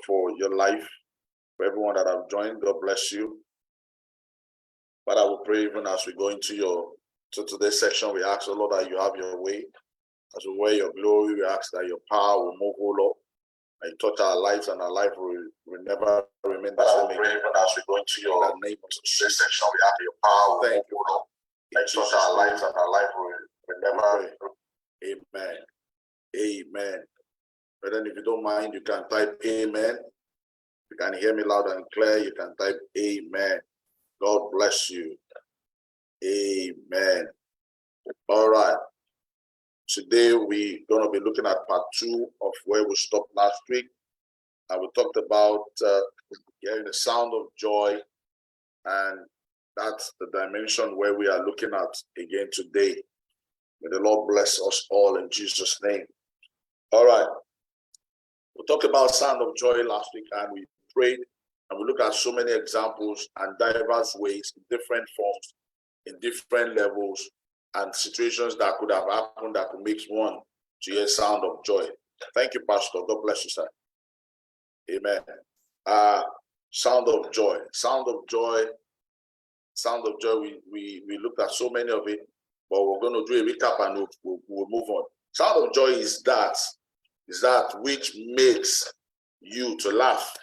for your life, for everyone that have joined. God bless you. But I will pray even as we go into today's section. We ask, Lord, that you have your way. As we wear your glory, we ask that your power will move, O Lord, and touch our lives, and our life will never remain the same. Even as we go into your name of today's section, we ask your power. Thank you, Lord, and touch our lives, and our life will never. Amen. Amen. But then, if you don't mind, you can type Amen. You can hear me loud and clear. You can type Amen. God bless you. Amen. All right. Today we're going to be looking at part 2 of where we stopped last week. And we talked about hearing the sound of joy. And that's the dimension where we are looking at again today. May the Lord bless us all in Jesus' name. All right. We talked about sound of joy last week, and we prayed, and we looked at so many examples and diverse ways, in different forms, in different levels, and situations that could have happened that could make one to hear sound of joy. Thank you, Pastor. God bless you, sir. Amen. Sound of joy. Sound of joy. Sound of joy. We looked at so many of it, but we're going to do a recap and we'll move on. Sound of joy is that which makes you to laugh.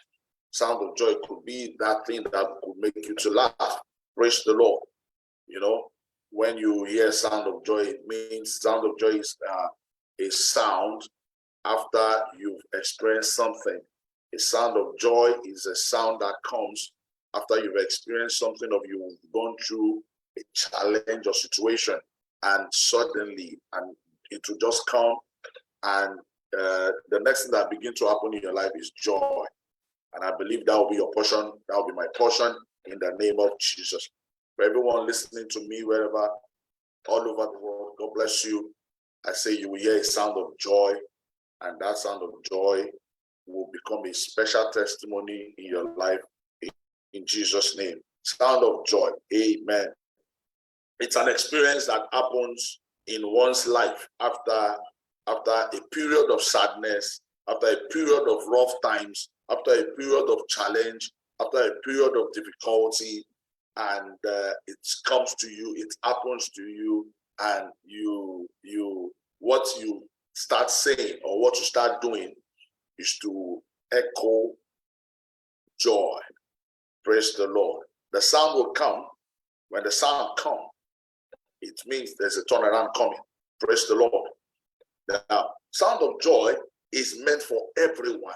Sound of joy could be that thing that could make you to laugh. Praise the Lord. You know, when you hear sound of joy, it means sound of joy is a sound after you've experienced something. A sound of joy is a sound that comes after you've experienced something, or you've gone through a challenge or situation, and suddenly, and it will just come, and the next thing that begins to happen in your life is joy. And I believe that will be your portion. That will be my portion in the name of Jesus. For everyone listening to me, wherever, all over the world, God bless you. I say you will hear a sound of joy, and that sound of joy will become a special testimony in your life in Jesus' name. Sound of joy. Amen. It's an experience that happens in one's life after a period of sadness, after a period of rough times, after a period of challenge, after a period of difficulty, and it comes to you, it happens to you, and what you start saying or what you start doing is to echo joy. Praise the Lord. The sound will come. When the sound comes, it means there's a turnaround coming. Praise the Lord. Now, sound of joy is meant for everyone.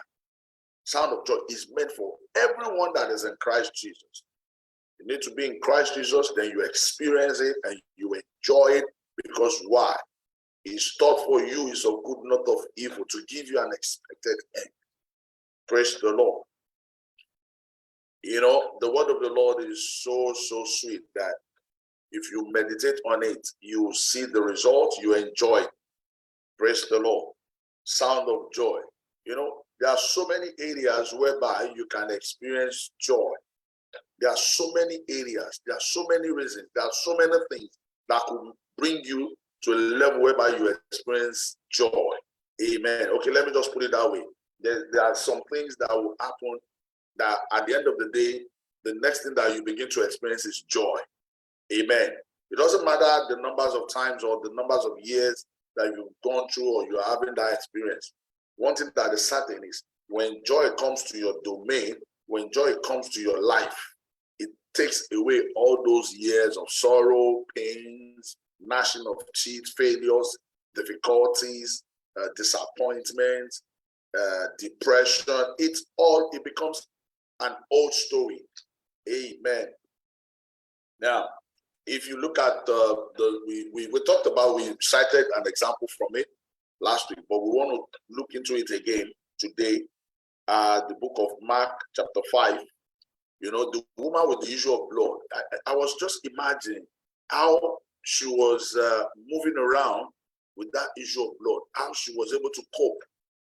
Sound of joy is meant for everyone that is in Christ Jesus. You need to be in Christ Jesus, then you experience it and you enjoy it, because why? It's thought for you is of good, not of evil, to give you an expected end. Praise the Lord. You know, the word of the Lord is so sweet that if you meditate on it, you see the result, you enjoy it. Praise the Lord. Sound of joy. You know, there are so many areas whereby you can experience joy. There are so many areas. There are so many reasons. There are so many things that could bring you to a level whereby you experience joy. Amen. Okay, let me just put it that way. There are some things that will happen that at the end of the day, the next thing that you begin to experience is joy. Amen. It doesn't matter the numbers of times or the numbers of years that you've gone through or you're having that experience. One thing that is certain is when joy comes to your domain, when joy comes to your life, it takes away all those years of sorrow, pains, gnashing of teeth, failures, difficulties, disappointment, depression. It becomes an old story. Amen. Now, if you look at we talked about, we cited an example from it last week, but we want to look into it again today. The book of Mark, chapter 5. You know, the woman with the issue of blood. I was just imagining how she was moving around with that issue of blood, how she was able to cope.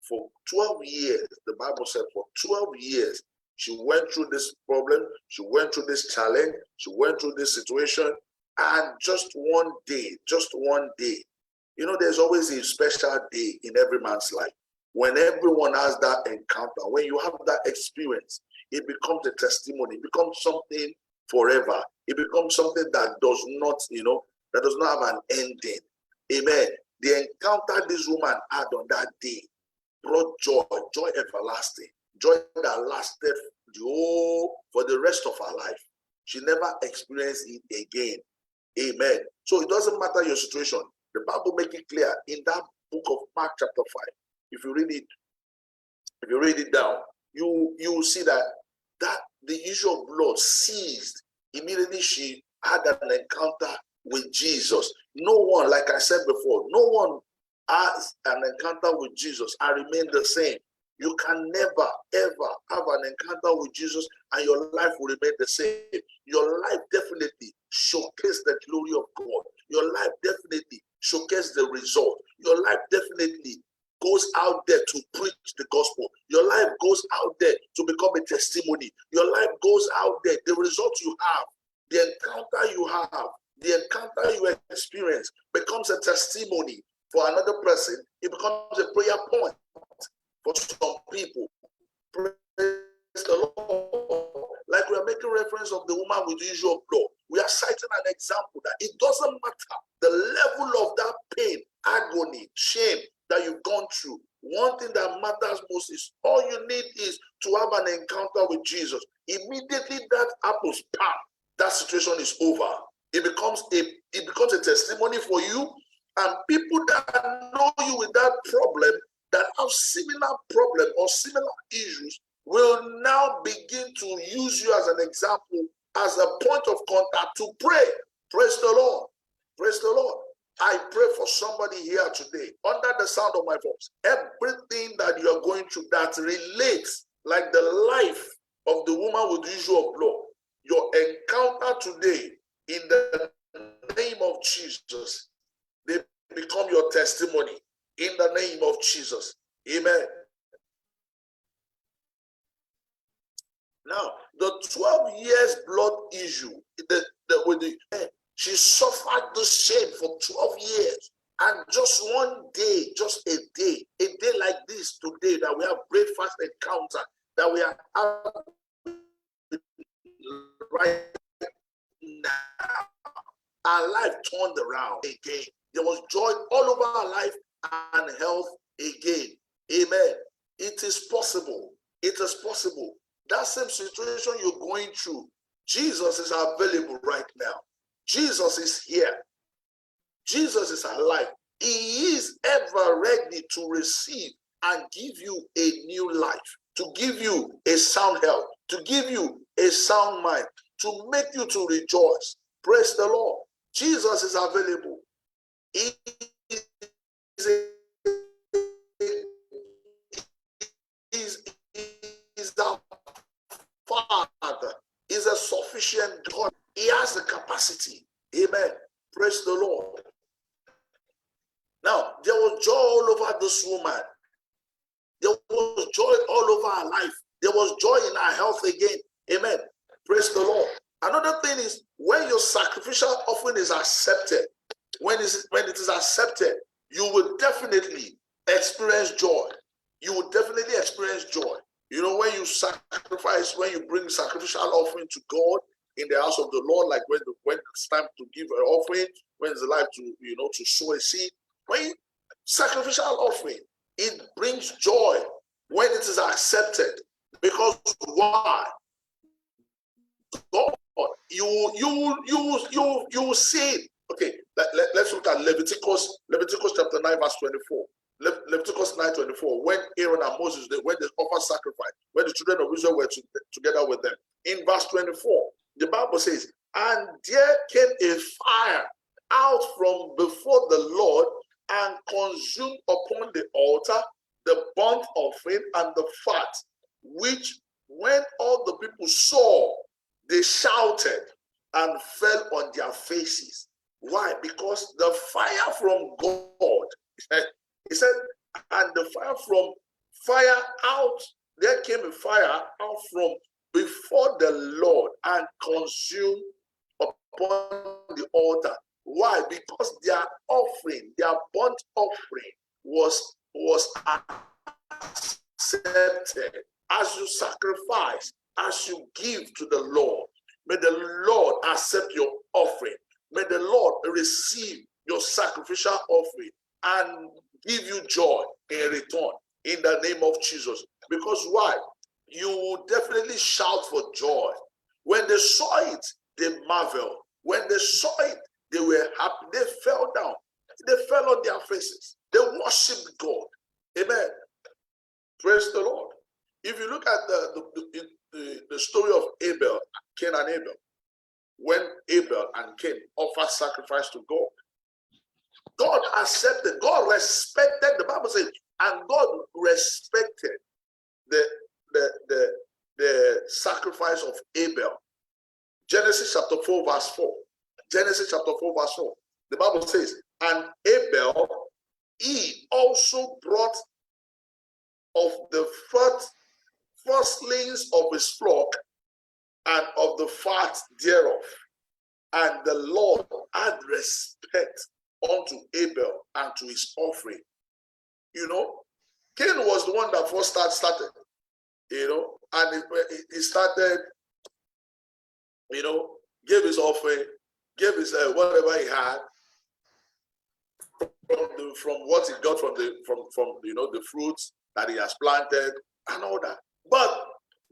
For 12 years, the Bible said for 12 years, she went through this problem, she went through this challenge, she went through this situation, and just one day, you know, there's always a special day in every man's life. When everyone has that encounter, when you have that experience, it becomes a testimony. It becomes something forever. It becomes something that does not, that does not have an ending. Amen. The encounter this woman had on that day brought joy, joy everlasting, joy that lasted for the rest of her life. She never experienced it again. Amen. So it doesn't matter your situation. The Bible makes it clear in that book of Mark chapter 5. If you read it down, you will see that the issue of blood ceased. Immediately she had an encounter with Jesus. No one, like I said before, no one has an encounter with Jesus and remain the same. You can never, ever have an encounter with Jesus and your life will remain the same. Your life definitely showcases the glory of God. Your life definitely showcases the result. Your life definitely goes out there to preach the gospel. Your life goes out there to become a testimony. Your life goes out there. The result you have, the encounter you have, the encounter you experience becomes a testimony for another person. It becomes a prayer point for some people. Praise the Lord. Like we are making reference of the woman with the issue of blood. We are citing an example that it doesn't matter the level of that pain, agony, shame that you've gone through. One thing that matters most is all you need is to have an encounter with Jesus. Immediately that happens, bam, that situation is over. It becomes a testimony for you, and people that know you with that problem, that have similar problem or similar issues, will now begin to use you as an example, as a point of contact to pray. Praise the Lord. Praise the Lord. I pray for somebody here today, under the sound of my voice, everything that you are going through that relates like the life of the woman with the issue of blood, your encounter today, in the name of Jesus, they become your testimony in the name of Jesus. Amen. Now, the 12 years blood issue, she suffered the shame for 12 years. And just one day, just a day like this today, that we have breakfast encounter, that we are right now, our life turned around again. There was joy all over our life and health again. Amen. It is possible. It is possible. That same situation you're going through, Jesus is available right now. Jesus is here. Jesus is alive. He is ever ready to receive and give you a new life, to give you a sound health, to give you a sound mind, to make you to rejoice. Praise the Lord. Jesus is available. He is our Father. Is a sufficient God. He has the capacity. Amen. Praise the Lord. Now, there was joy all over this woman. There was joy all over her life. There was joy in her health again. Amen. Praise the Lord. Another thing is, when your sacrificial offering is accepted, when it is accepted, you will definitely experience joy. You will definitely experience joy. You know, when you sacrifice, when you bring sacrificial offering to God in the house of the Lord, like when it's time to give an offering, when it's time to, to sow a seed, when sacrificial offering, it brings joy when it is accepted. Because why? God, you see. Okay, let's look at Leviticus chapter 9, verse 24. Leviticus 9:24, when Aaron and Moses, when they offered sacrifice, when the children of Israel were together with them. In verse 24, the Bible says, and there came a fire out from before the Lord and consumed upon the altar the burnt offering and the fat, which when all the people saw, they shouted and fell on their faces. Why? Because the fire from God, he said, and the fire out, there came a fire out from before the Lord and consumed upon the altar. Why? Because their offering, their burnt offering was accepted as you sacrifice, as you give to the Lord. May the Lord accept your offering. May the Lord receive your sacrificial offering and give you joy in return in the name of Jesus. Because why? You will definitely shout for joy. When they saw it, they marveled. When they saw it, they were happy. They fell down. They fell on their faces. They worshiped God. Amen. Praise the Lord. If you look at the story of Abel, Cain and Abel, when Abel and Cain offered sacrifice to God, God accepted, God respected, the Bible says, and God respected the sacrifice of Abel. Genesis chapter 4, verse 4. Genesis chapter 4, verse 4. The Bible says, and Abel, he also brought of the firstlings of his flock and of the fat thereof. And the Lord had respect unto Abel and to his offering. You know, Cain was the one that first started, you know, and he started, you know, gave his offering, gave his whatever he had from what he got from you know, the fruits that he has planted and all that. But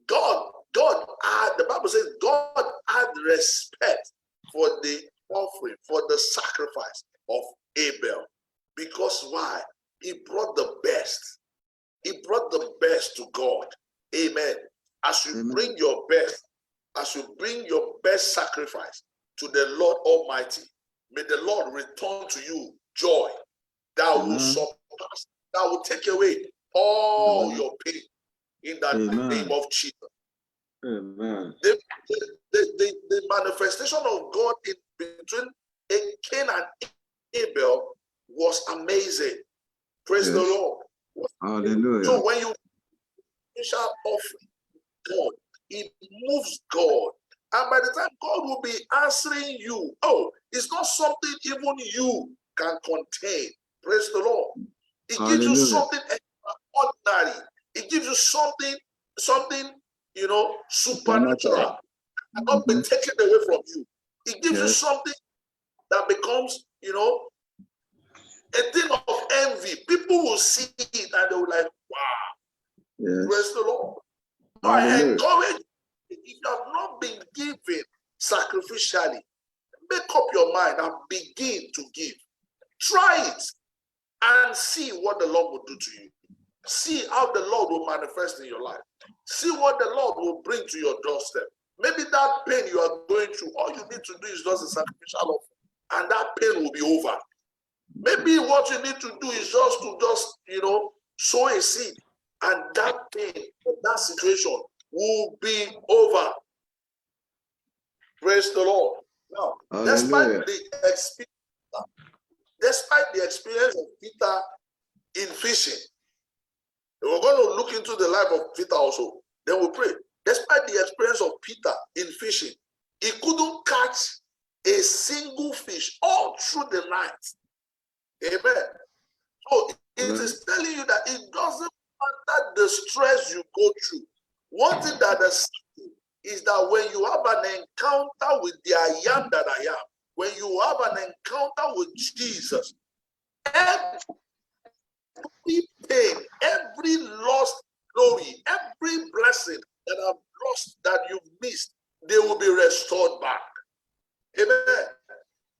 God had, the Bible says, God had respect for the offering, for the sacrifice of Abel. Because why? He brought the best. He brought the best to God. Amen. As you bring your best, as you bring your best sacrifice to the Lord Almighty, may the Lord return to you joy that will surpass, that will take away all your pain in the name of Jesus. Amen. The manifestation of God in between Cain and Abel was amazing. Praise the Lord. Hallelujah. So when you shall offer God, it moves God. And by the time God will be answering you, oh, it's not something even you can contain. Praise the Lord. It gives you something extraordinary. It gives you something, you know, supernatural. Cannot be taken away from you. It gives you something that becomes, you know, a thing of envy. People will see it and they will like, wow. Praise the Lord. I encourage you, if you have not been giving sacrificially, make up your mind and begin to give. Try it and see what the Lord will do to you. See how the Lord will manifest in your life. See what the Lord will bring to your doorstep. Maybe that pain you are going through, all you need to do is just a sacrificial offering, and that pain will be over. Maybe what you need to do is just you know, sow a seed, and that pain, that situation will be over. Praise the Lord. Now, despite the experience of Peter in fishing, we're going to look into the life of Peter also. Then we'll pray. Despite the experience of Peter in fishing, he couldn't catch a single fish all through the night. Amen. So it is telling you that it doesn't matter the stress you go through. One thing that is that when you have an encounter with the I am that I am, when you have an encounter with Jesus, every pain, every lost glory, every blessing that I've lost, that you've missed, they will be restored back. Amen.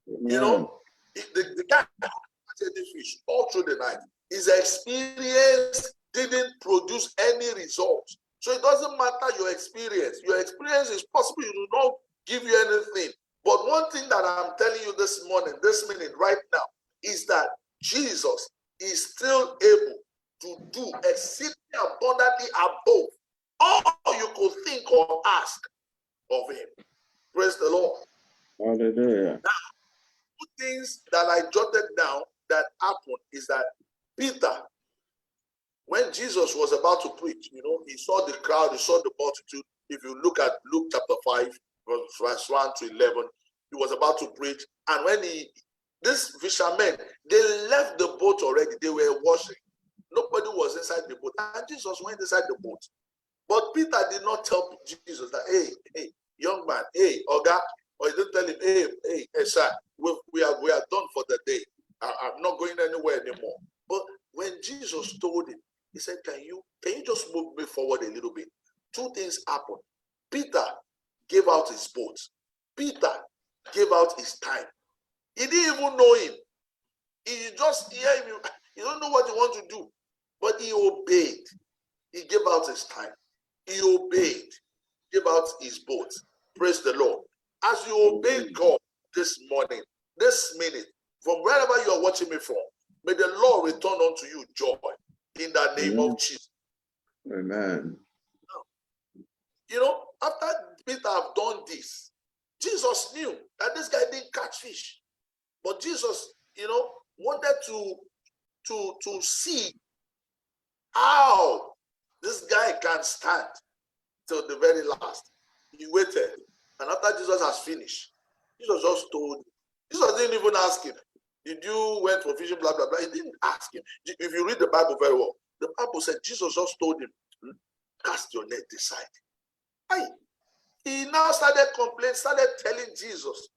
You know, the guy catching the fish all through the night, his experience didn't produce any results. So it doesn't matter your experience. Your experience is possible, it will not give you anything. But one thing that I'm telling you this morning, this minute, right now, is that Jesus is still able to do exceedingly abundantly above all you could think or ask of him. Praise the Lord. Hallelujah. Now, two things that I jotted down that happened is that Peter, when Jesus was about to preach, you know, he saw the crowd, he saw the multitude. If you look at Luke chapter 5, verse 1 to 11, he was about to preach. And when these fishermen, they left the boat already, they were washing. Nobody was inside the boat, and Jesus went inside the boat. But Peter did not tell Jesus that, hey, young man, hey, Oga, or he didn't tell him, hey, sir, we are done for the day. I'm not going anywhere anymore. But when Jesus told him, he said, can you just move me forward a little bit? Two things happened. Peter gave out his boat. Peter gave out his time. He didn't even know him. He just hear him. You don't know what you want to do. But he obeyed. He gave out his time. He obeyed. Gave out his boat. Praise the Lord. As you obey God this morning, this minute, from wherever you are watching me from, may the Lord return unto you joy in the name of Jesus. Amen. You know, after Peter have done this, Jesus knew that this guy didn't catch fish. But Jesus, wanted to see how this guy can stand till the very last. He waited. And after Jesus has finished, Jesus just told him. Jesus didn't even ask him, did you went for fishing, blah, blah, blah. He didn't ask him. If you read the Bible very well, the Bible said Jesus just told him, cast your net this side. He now started complaining, started telling Jesus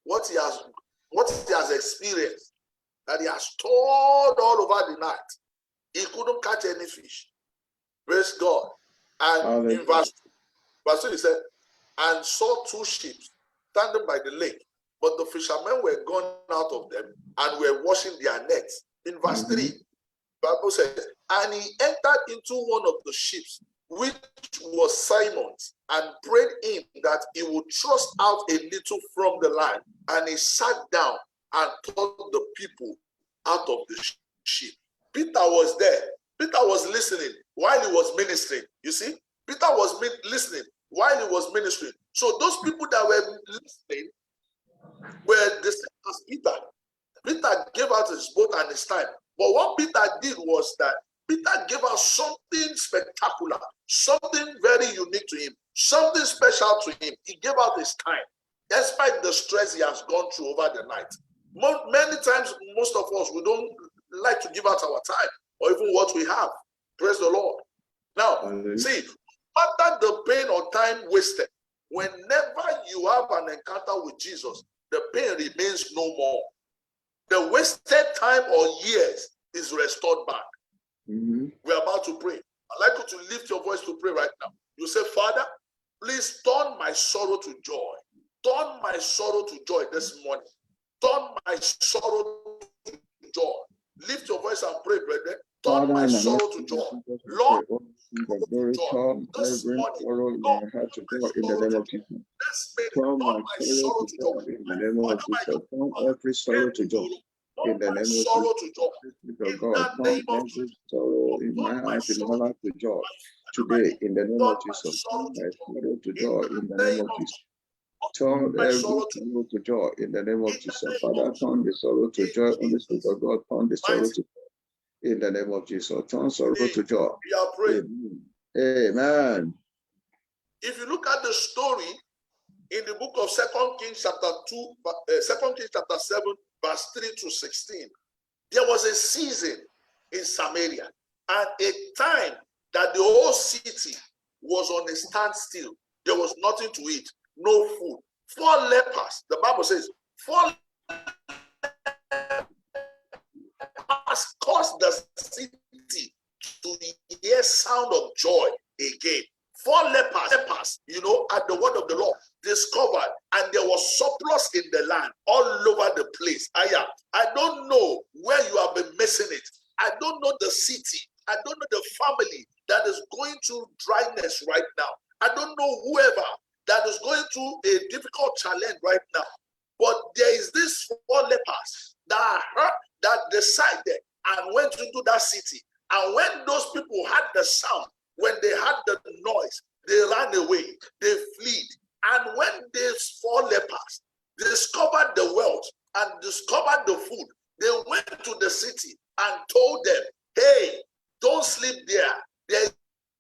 what he has experienced, that he has toiled all over the night. He couldn't catch any fish. Praise God. And in verse 2, he said, and saw two ships standing by the lake, but the fishermen were gone out of them and were washing their nets. In verse 3, the Bible says, and he entered into one of the ships, which was Simon's, and prayed him that he would thrust out a little from the land. And he sat down and taught the people out of the ship. Peter was there. Peter was listening while he was ministering. You see, Peter was listening while he was ministering. So those people that were listening were the same as Peter. Peter gave out his boat and his time. But what Peter did was that Peter gave us something spectacular, something very unique to him, something special to him. He gave out his time, despite the stress he has gone through over the night. Many times, most of us, we don't like to give out our time or even what we have. Praise the Lord. Now, see, after the pain or time wasted, whenever you have an encounter with Jesus, the pain remains no more. The wasted time or years is restored back. We're about to pray. I'd like you to lift your voice to pray right now. You say, Father, please turn my sorrow to joy. Turn my sorrow to joy this morning. Turn my sorrow to joy. Lift your voice and pray, brethren. Turn my sorrow to joy. Lord, the glory, turn every sorrow in my heart to joy in the name of Jesus. Turn my sorrow to joy in the name of Jesus. Turn every sorrow to joy in the name of Jesus. God, turn every sorrow in my heart, in my life to joy today in the name of Jesus. Turn my sorrow to joy in the name of Jesus. Turn every sorrow to joy in the name of Jesus. Father, turn the sorrow to joy on the Spirit of God. Turn the sorrow to joy in the name of Jesus. Turn sorrow to joy. Amen. If you look at the story in the book of 2 Kings chapter 7, verse 3 to 16, there was a season in Samaria and a time that the whole city was on a standstill. There was nothing to eat, no food. 4 lepers, the Bible says, 4 lepers caused the city to hear sound of joy again. 4 lepers, at the word of the Lord, discovered, and there was surplus in the land all over the place. I don't know where you have been missing it. I don't know the city. I don't know the family that is going through dryness right now. I don't know whoever that is going through a difficult challenge right now. But there is this 4 lepers that decided and went into that city. And when those people had the sound, when they had the noise, they ran away, they fled. And when these 4 lepers discovered the wealth and discovered the food, they went to the city and told them, hey, don't sleep there. There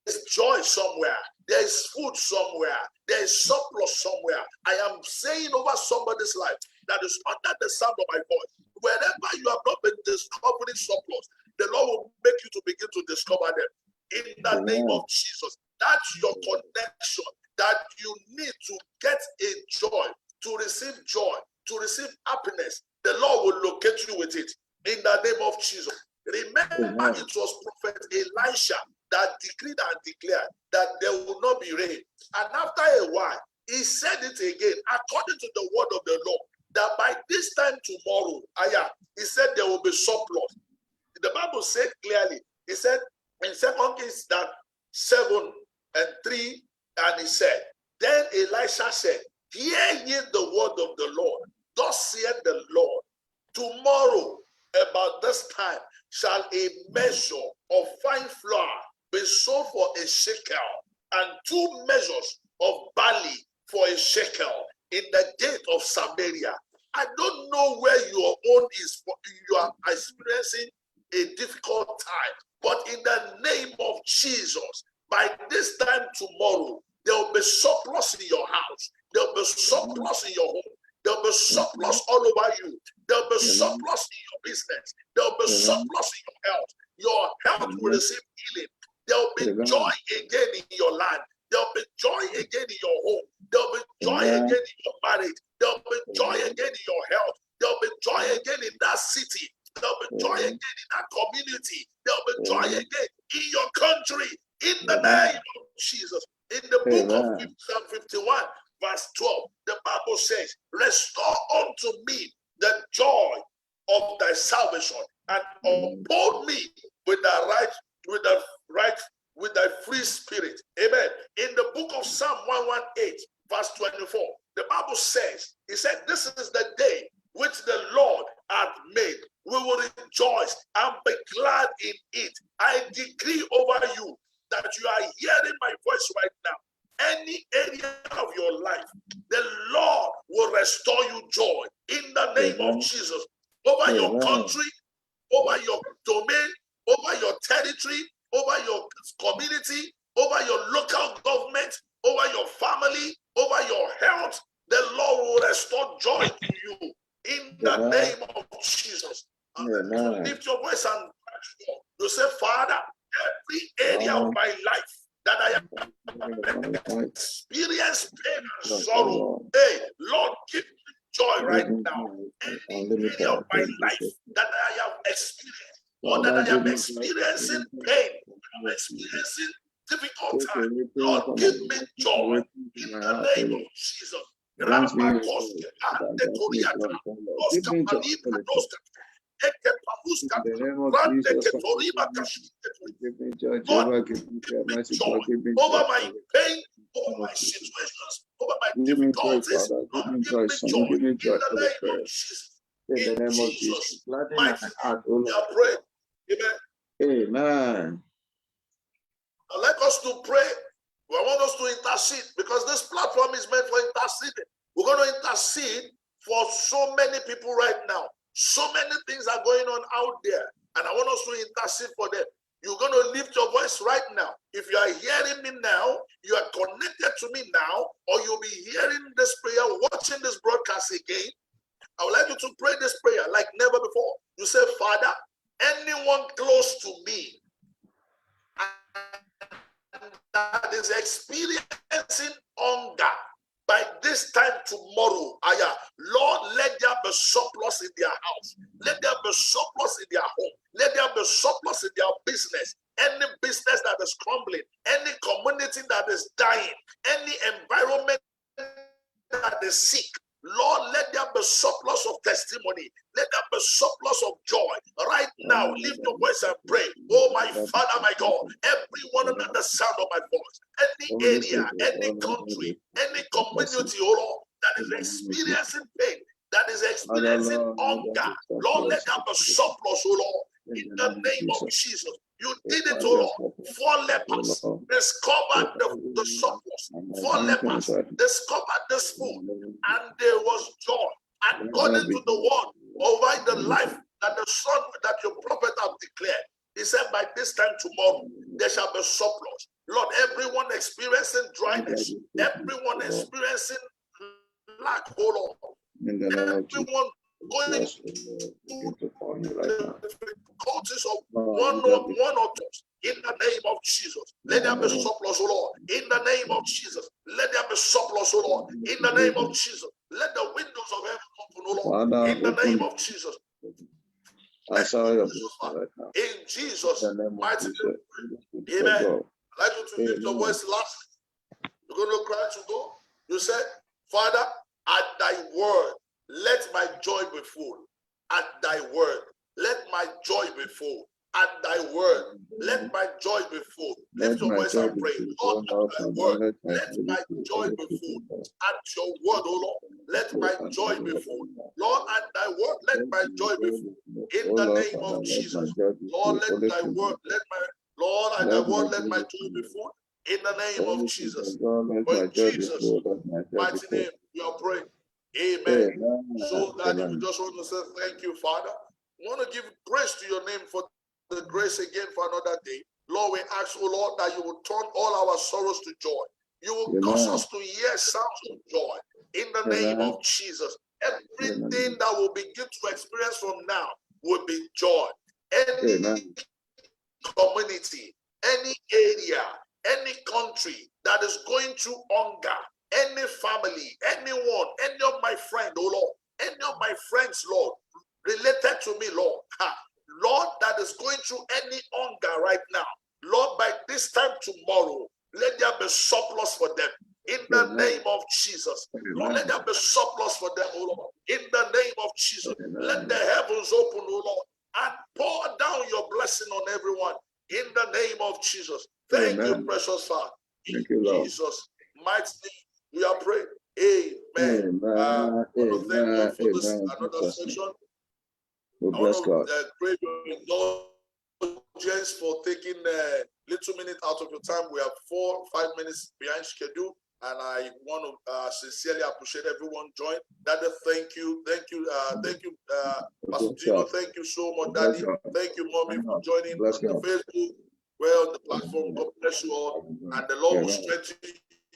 is joy somewhere. There is food somewhere. There is surplus somewhere. I am saying over somebody's life that is under the sound of my voice, wherever you have not been discovering surplus, the Lord will make you to begin to discover them. In the name of Jesus, that's your connection that you need to get a joy, to receive happiness. The Lord will locate you with it. In the name of Jesus. Remember, it was Prophet Elisha that decreed and declared that there will not be rain. And after a while, he said it again, according to the word of the Lord, that by this time tomorrow, he said there will be surplus. The Bible said clearly, he said in 2 Kings that 7:3, and he said, then Elisha said, hear ye the word of the Lord. Thus saith the Lord, tomorrow about this time shall a measure of fine flour be sold for a shekel, and 2 measures of barley for a shekel in the gate of Samaria. I don't know where your own is, you are experiencing a difficult time, but in the name of Jesus, by this time tomorrow, there will be surplus in your house. There will be surplus in your home. There will be surplus all over you. There will be surplus in your business. There will be surplus in your health. Your health will receive healing. There will be joy again in your land. There will be joy again in your home. There will be joy again in your marriage. There will be joy again in your health. There will be joy again in that city. There will be joy again in that community. There will be joy again in your country. In the name of Jesus. In the book of Psalm 51, verse 12, the Bible says, restore unto me the joy of thy salvation, and uphold me with thy free spirit. Amen. In the book of Psalm 118, verse 24, the Bible says, he said, this is the day which the Lord hath made. We will rejoice and be glad in it. I decree over you that you are hearing my voice right now. Any area of your life, the Lord will restore you joy in the name of Jesus. Over your country, over your domain, over your territory, over your community, over your local government, over your family, over your health, the Lord will restore joy to you in the name of Jesus. Lift your voice and you say, Father, every area of my life that I have experienced pain and sorrow, hey, Lord, give me joy right now. Any area of my life that I have experienced, or that I am experiencing pain, I'm experiencing difficult time, Lord, give me joy in the name of Jesus. Lord, give me joy over my pain, over my situations, over my difficulties. Lord, give me joy in the name of Jesus. In the name of Jesus, mighty name, we are praying. Amen. Amen. I'd like us to pray. I want us to intercede, because this platform is meant for interceding. We're going to intercede for so many people right now. So many things are going on out there, and I want us to intercede for them. You're going to lift your voice right now. If you are hearing me now, you are connected to me now, or you'll be hearing this prayer, watching this broadcast again. I would like you to pray this prayer like never before. You say, Father, anyone close to me that is experiencing hunger, by this time tomorrow, Lord, let there be surplus in their house. Let there be surplus in their home. Let there be surplus in their business. Any business that is crumbling, any community that is dying, any environment that is sick, Lord, let there be surplus of testimony. Let there be surplus of joy. Right now, lift your voice and pray. Oh, my Father, my God, everyone under the sound of my voice, any area, any country, any community, oh Lord, that is experiencing pain, that is experiencing hunger, Lord, let there be surplus, oh Lord, in the name of Jesus. You did it, oh Lord. 4 lepers discovered the surplus. 4 lepers discovered this food, and there was joy. According to the word over the life that the son that your prophet have declared, he said, by this time tomorrow there shall be surplus. Lord, everyone experiencing dryness, everyone experiencing lack, oh Lord, everyone going Yes, begin to pour you right now. difficulties of one or two. In the name of Jesus, let there be surplus, O Lord. In the name of Jesus, let there be surplus, O Lord. In the name of Jesus, let the windows of heaven open, O Lord. In the name of Jesus. In Jesus' mighty name. Amen. I'd like you to lift your voice last. You're going to cry to God. You said, Father, at thy word, let my joy be full. At thy word, let my joy be full. At thy word, let my joy be full. Lift your voice and pray. Lord, at thy word, let my joy be full. At your word, O Lord, let my joy be full. Lord, at thy word, let my joy be full. In the name of Jesus. Lord, let thy word, Lord, at thy word, let my joy be full. In the name of Jesus. For in Jesus' mighty name, we are praying. Amen. So that we just want to say thank you, Father. We want to give praise to your name for the grace again for another day. Lord, we ask, oh Lord, that you will turn all our sorrows to joy. You will cause us to hear sounds of joy. In the name of Jesus. Everything that we'll begin to experience from now will be joy. Any community, any area, any country that is going through hunger, any family, anyone, any of my friends, oh Lord, any of my friends, Lord, related to me, Lord, Lord, that is going through any hunger right now, Lord, by this time tomorrow, let there be surplus for them. In the name of Jesus, Lord, let there be surplus for them, oh Lord. In the name of Jesus, let the heavens open, oh Lord, and pour down your blessing on everyone. In the name of Jesus. Thank you, precious Father. In Jesus' mighty name, we are praying. Amen. I want to thank God for this another section. I want to pray your indulgence for taking a little minute out of your time. We have 4 or 5 minutes behind schedule, and I want to sincerely appreciate everyone join. Daddy, thank you, Pastor Gino. Thank you so much, Daddy. Thank you, Mommy, for joining on the Facebook. Well, on the platform, God bless you all, and the Lord will strengthen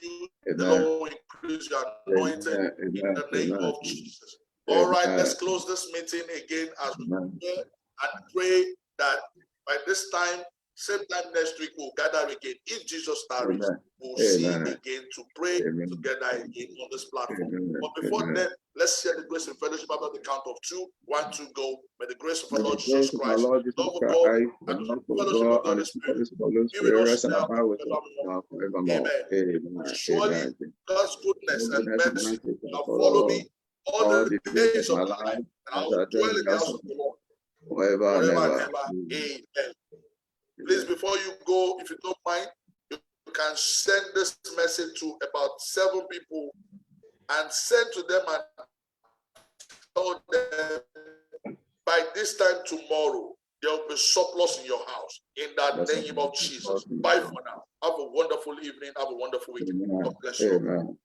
you. The Lord will increase your anointing in the name of Jesus. All right, let's close this meeting again as we pray and pray that by this time, same time next week, we'll gather again. If Jesus tarries, we'll see again to pray together again on this platform. But before then, let's share the grace and fellowship after the count of 2. 1, 2, go. May the grace of our Lord Jesus Christ, love of God, and the fellowship of the Holy Spirit be with us now and forevermore. Amen. Surely God's goodness and mercy shall follow me all the days of my life, and I will dwell in the house of the Lord forever and ever. Amen. Please, before you go, if you don't mind, you can send this message to about 7 people and send to them and tell them by this time tomorrow, there will be surplus in your house. In the name of Jesus. Bye for now. Have a wonderful evening. Have a wonderful weekend. God bless you.